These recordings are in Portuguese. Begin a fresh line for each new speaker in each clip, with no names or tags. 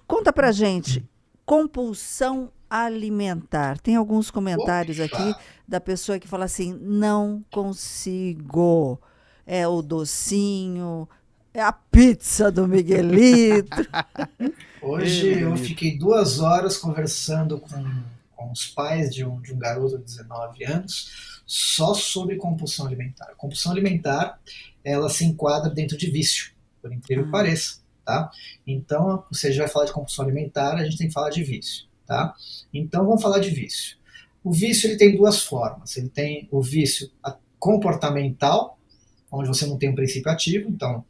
Conta pra gente, compulsão alimentar. Tem alguns comentários
Opa!
aqui da pessoa que fala assim: não consigo. É o docinho, é a pizza do Miguelito. Ê,
Hoje eu
Miguelito.
fiquei 2 horas conversando com os pais de um garoto de 19 anos só sobre compulsão alimentar. Compulsão alimentar, ela se enquadra dentro de vício, por incrível que
Ah,
pareça, tá? Então, se a gente vai falar de compulsão alimentar, a gente tem que falar de vício, tá? Então, vamos falar de vício. O vício ele tem duas formas. Ele tem o vício comportamental, onde você não tem um princípio ativo, então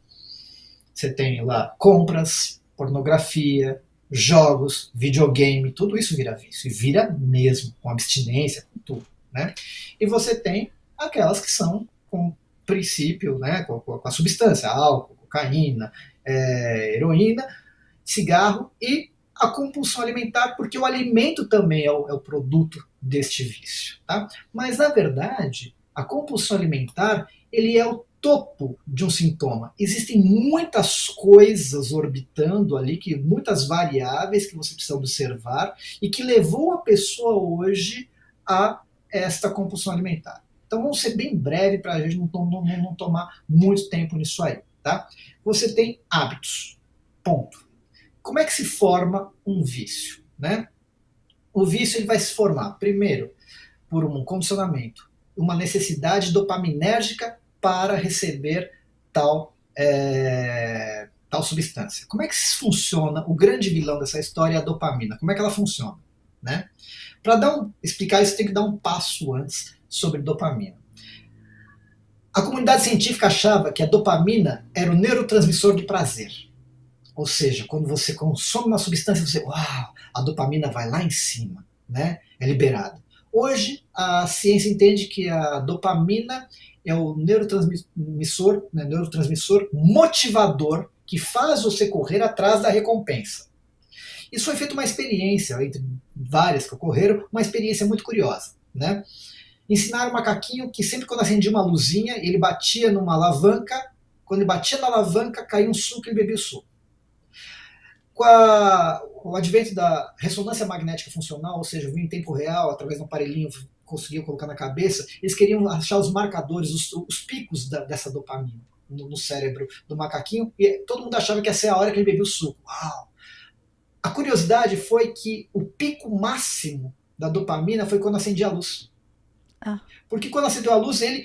você tem lá compras, pornografia, jogos, videogame, tudo isso vira vício. E vira mesmo, com abstinência, com tudo. Né? E você tem aquelas que são com princípio, né, com a substância, álcool, cocaína, heroína, cigarro e a compulsão alimentar, porque o alimento também é o produto deste vício. Tá? Mas, na verdade, a compulsão alimentar ele é o topo de um sintoma. Existem muitas coisas orbitando ali, muitas variáveis que você precisa observar e que levou a pessoa hoje a esta compulsão alimentar. Então vamos ser bem breve para a gente não tomar muito tempo nisso aí. Tá? Você tem hábitos. Ponto. Como é que se forma um vício? Né? O vício ele vai se formar, primeiro, por um condicionamento, uma necessidade dopaminérgica para receber tal substância. Como é que funciona? O grande vilão dessa história é a dopamina. Como é que ela funciona? Né? Para explicar isso, tem que dar um passo antes sobre dopamina. A comunidade científica achava que a dopamina era o neurotransmissor de prazer. Ou seja, quando você consome uma substância, você, uau, a dopamina vai lá em cima, né? É liberada. Hoje, a ciência entende que a dopamina é o neurotransmissor motivador que faz você correr atrás da recompensa. Isso foi feita uma experiência, entre várias que ocorreram, uma experiência muito curiosa, né? Ensinaram o macaquinho que sempre quando acendia uma luzinha, ele batia numa alavanca, quando ele batia na alavanca, caía um suco e ele bebia o suco. Com o advento da ressonância magnética funcional, ou seja, em tempo real, através de um aparelhinho conseguiam colocar na cabeça, eles queriam achar os marcadores, os picos dessa dopamina no cérebro do macaquinho, e todo mundo achava que ia ser a hora que ele bebia o suco. Uau! A curiosidade foi que o pico máximo da dopamina foi quando acendia a luz.
ah,
Porque quando acendeu a luz, ele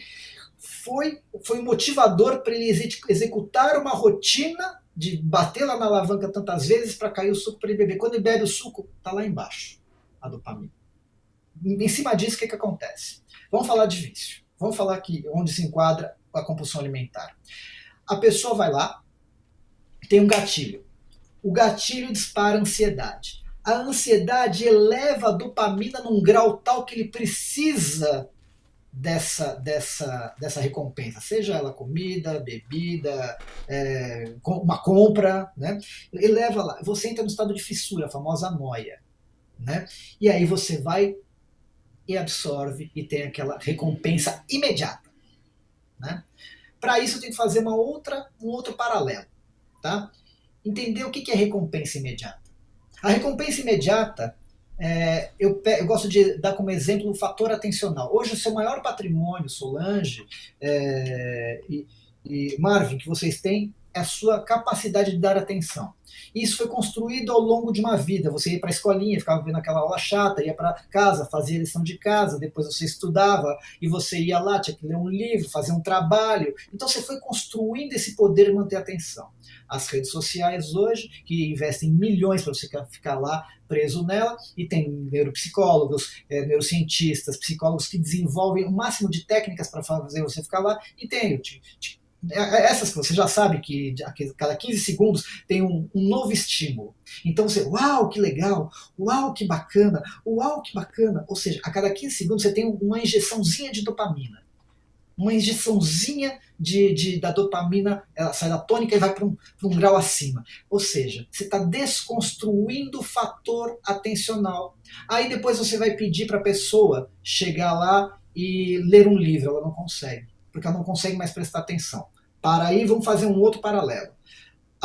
foi um motivador para ele executar uma rotina de bater lá na alavanca tantas vezes para cair o suco para ele beber. Quando ele bebe o suco, tá lá embaixo a dopamina. Em cima disso, o que acontece? Vamos falar de vício. Vamos falar aqui onde se enquadra a compulsão alimentar. A pessoa vai lá, tem um gatilho. O gatilho dispara a ansiedade. A ansiedade eleva a dopamina num grau tal que ele precisa dessa recompensa, seja ela comida, bebida, uma compra, né? Ele leva lá, você entra no estado de fissura, a famosa noia, né? E aí você vai e absorve e tem aquela recompensa imediata, né? Para isso eu tenho que fazer um outro paralelo, tá? Entender o que é recompensa imediata. A recompensa imediata eu gosto de dar como exemplo o fator atencional. Hoje, o seu maior patrimônio, Solange e Marvin, que vocês têm, é a sua capacidade de dar atenção. Isso foi construído ao longo de uma vida. Você ia para a escolinha, ficava vendo aquela aula chata, ia para casa, fazia lição de casa, depois você estudava e você ia lá, tinha que ler um livro, fazer um trabalho. Então você foi construindo esse poder de manter a atenção. As redes sociais hoje, que investem milhões para você ficar lá preso nela, e tem neuropsicólogos, neurocientistas, psicólogos que desenvolvem o máximo de técnicas para fazer você ficar lá, e tem essas que você já sabe que a cada 15 segundos tem um novo estímulo. Então você, uau, que legal, uau, que bacana, uau, que bacana. Ou seja, a cada 15 segundos você tem uma injeçãozinha de dopamina. Uma injeçãozinha da dopamina, ela sai da tônica e vai para um grau acima. Ou seja, você está desconstruindo o fator atencional. Aí depois você vai pedir para a pessoa chegar lá e ler um livro. Ela não consegue, porque ela não consegue mais prestar atenção. Para aí, vamos fazer um outro paralelo.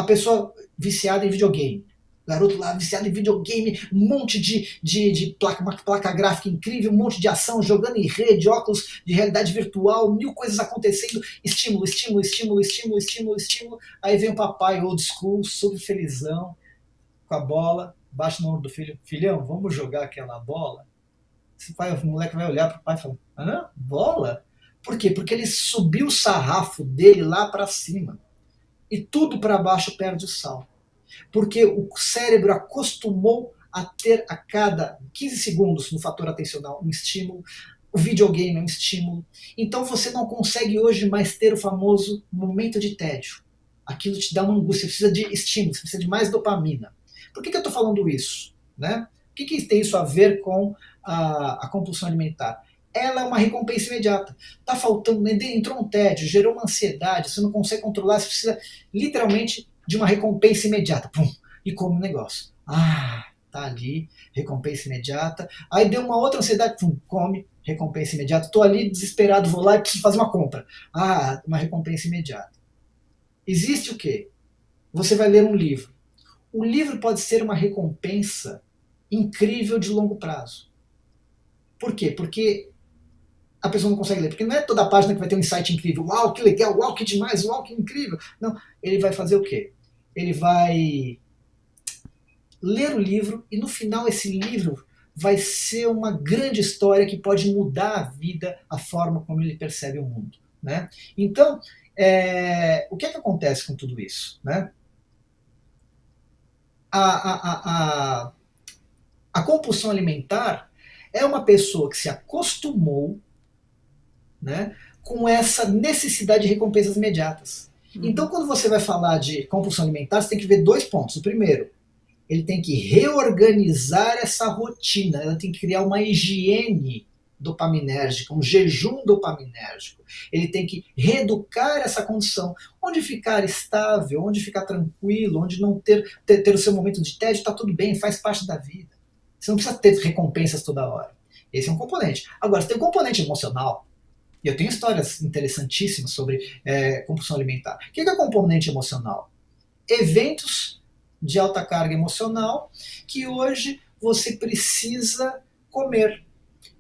A pessoa viciada em videogame. Garoto lá viciado em videogame, um monte de placa, uma placa gráfica incrível, um monte de ação, jogando em rede, óculos de realidade virtual, mil coisas acontecendo, estímulo, estímulo, estímulo, estímulo, estímulo, estímulo. Aí vem o papai old school, super felizão, com a bola, bate no ombro do filho, filhão, vamos jogar aquela bola? Esse pai, o moleque vai olhar pro pai e falar, bola? Por quê? Porque ele subiu o sarrafo dele lá para cima. E tudo para baixo perde o sal. Porque o cérebro acostumou a ter a cada 15 segundos no fator atencional um estímulo, o videogame é um estímulo. Então você não consegue hoje mais ter o famoso momento de tédio. Aquilo te dá uma angústia, você precisa de estímulo, você precisa de mais dopamina. Por que eu estou falando isso? Né? O que tem isso a ver com a compulsão alimentar? Ela é uma recompensa imediata. Tá faltando, entrou um tédio, gerou uma ansiedade, você não consegue controlar, você precisa literalmente de uma recompensa imediata. Pum, e come o negócio. Tá ali, recompensa imediata. Aí deu uma outra ansiedade, pum, come, recompensa imediata. Tô ali desesperado, vou lá e preciso fazer uma compra. Uma recompensa imediata. Existe o quê? Você vai ler um livro. O livro pode ser uma recompensa incrível de longo prazo. Por quê? Porque a pessoa não consegue ler. Porque não é toda a página que vai ter um insight incrível. Uau, que legal, uau, que demais, uau, que incrível. Não, ele vai fazer o quê? Ele vai ler o livro e no final esse livro vai ser uma grande história que pode mudar a vida, a forma como ele percebe o mundo. Né? Então, o que acontece com tudo isso? Né? A compulsão alimentar é uma pessoa que se acostumou, né, com essa necessidade de recompensas imediatas. Então, quando você vai falar de compulsão alimentar, você tem que ver 2 pontos. O primeiro, ele tem que reorganizar essa rotina, ela tem que criar uma higiene dopaminérgica, um jejum dopaminérgico. Ele tem que reeducar essa condição, onde ficar estável, onde ficar tranquilo, onde não ter o seu momento de tédio, está tudo bem, faz parte da vida. Você não precisa ter recompensas toda hora. Esse é um componente. Agora, você tem um componente emocional, e eu tenho histórias interessantíssimas sobre compulsão alimentar. O que é componente emocional? Eventos de alta carga emocional que hoje você precisa comer.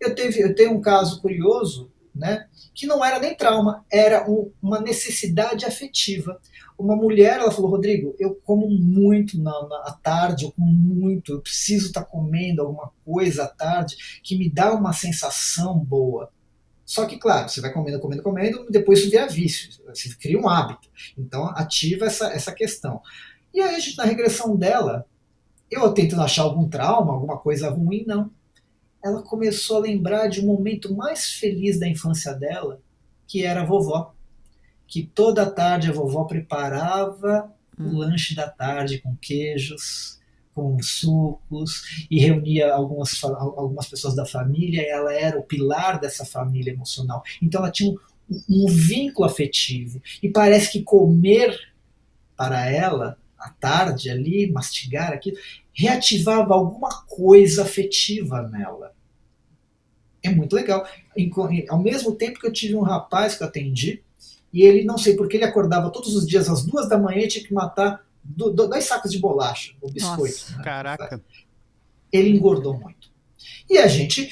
Eu tenho um caso curioso, né, que não era nem trauma, era uma necessidade afetiva. Uma mulher, ela falou, Rodrigo, eu como muito à tarde, eu como muito, eu preciso estar comendo alguma coisa à tarde que me dá uma sensação boa. Só que, claro, você vai comendo, comendo, comendo, depois isso vira vício, você cria um hábito. Então, ativa essa questão. E aí, na regressão dela, eu tentando achar algum trauma, alguma coisa ruim, não. Ela começou a lembrar de um momento mais feliz da infância dela, que era a vovó. Que toda tarde a vovó preparava o lanche da tarde com queijos, com sucos, e reunia algumas pessoas da família, e ela era o pilar dessa família emocional. Então ela tinha um vínculo afetivo. E parece que comer para ela, à tarde ali, mastigar aquilo, reativava alguma coisa afetiva nela. É muito legal. Ao mesmo tempo que eu tive um rapaz que eu atendi, e ele, não sei porque, ele acordava todos os dias às 2 da manhã e tinha que matar 2 sacos de bolacha, ou biscoito.
Nossa, né? Caraca.
Ele engordou muito. E a gente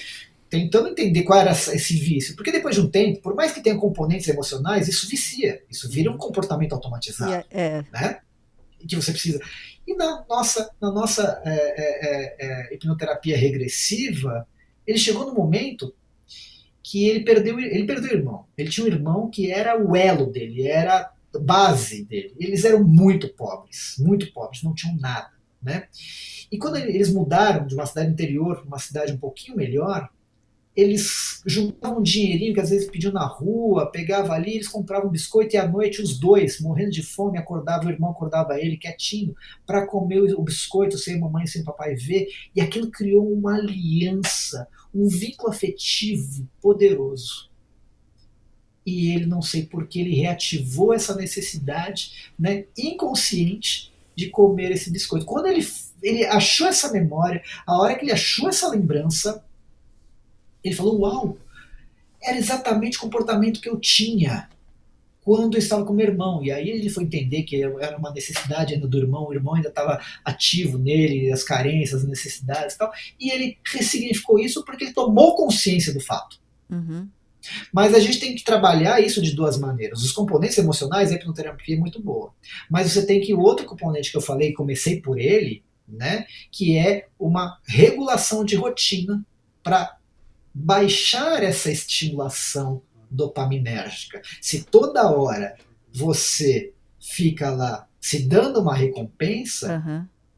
tentando entender qual era esse vício, porque depois de um tempo, por mais que tenha componentes emocionais, isso vicia, isso vira um comportamento automatizado, né? Que você precisa. E na nossa hipnoterapia regressiva, ele chegou no momento que ele perdeu o irmão. Ele tinha um irmão que era o elo dele, era a base dele. Eles eram muito pobres, não tinham nada, né? E quando eles mudaram de uma cidade interior para uma cidade um pouquinho melhor, eles juntavam um dinheirinho que às vezes pediam na rua, pegava ali, eles compravam biscoito e à noite os dois, morrendo de fome, o irmão acordava ele quietinho para comer o biscoito sem a mamãe, sem o papai ver, e aquilo criou uma aliança, um vínculo afetivo poderoso. E ele, não sei por que, ele reativou essa necessidade, né, inconsciente de comer esse biscoito. Quando ele achou essa memória, a hora que ele achou essa lembrança, ele falou, uau, era exatamente o comportamento que eu tinha quando eu estava com meu irmão. E aí ele foi entender que era uma necessidade ainda do irmão, o irmão ainda estava ativo nele, as carências, as necessidades e tal. E ele ressignificou isso porque ele tomou consciência do fato.
Uhum.
Mas a gente tem que trabalhar isso de duas maneiras. Os componentes emocionais, a hipnoterapia é muito boa. Mas você tem que, o outro componente que eu falei, comecei por ele, né, que é uma regulação de rotina para baixar essa estimulação dopaminérgica. Se toda hora você fica lá se dando uma recompensa,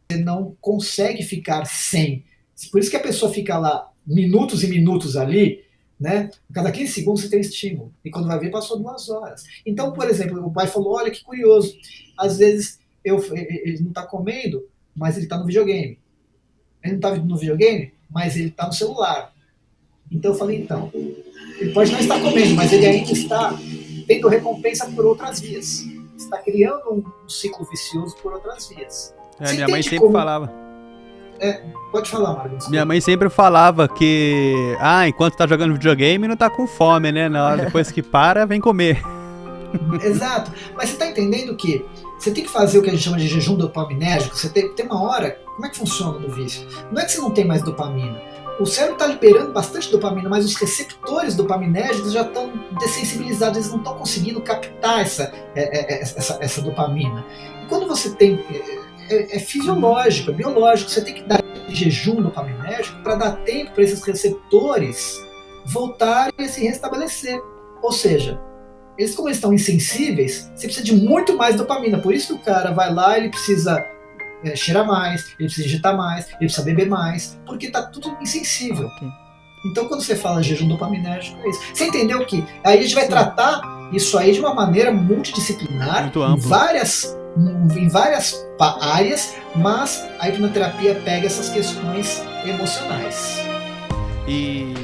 você não consegue ficar sem. Por isso que a pessoa fica lá minutos e minutos ali, né? Cada 15 segundos você tem estímulo. E quando vai ver, passou 2 horas. Então, por exemplo, o pai falou, olha que curioso, às vezes ele não está comendo, mas ele está no videogame. Ele não está no videogame, mas ele está no celular. Então eu falei, então, ele pode não estar comendo, mas ele ainda está tendo recompensa por outras vias. Está criando um ciclo vicioso por outras vias.
Minha mãe sempre falava.
Pode falar, Marcos.
Minha mãe sempre falava que, enquanto tá jogando videogame, não tá com fome, né? Na hora depois que para, vem comer.
Exato. Mas você tá entendendo que você tem que fazer o que a gente chama de jejum dopaminérgico. Você tem uma hora. Como é que funciona no vício? Não é que você não tem mais dopamina. O cérebro está liberando bastante dopamina, mas os receptores dopaminérgicos já estão dessensibilizados, eles não estão conseguindo captar essa dopamina. E quando você tem. É fisiológico, é biológico, você tem que dar jejum dopaminérgico para dar tempo para esses receptores voltarem a se restabelecer. Ou seja, eles, como eles estão insensíveis, você precisa de muito mais dopamina. Por isso que o cara vai lá, ele precisa cheirar mais, ele precisa digitar mais, ele precisa beber mais, porque está tudo insensível. Então, quando você fala jejum dopaminérgico, é isso. Você entendeu que aí a gente vai tratar isso aí de uma maneira multidisciplinar,
muito amplo,
em várias áreas, mas a hipnoterapia pega essas questões emocionais.
E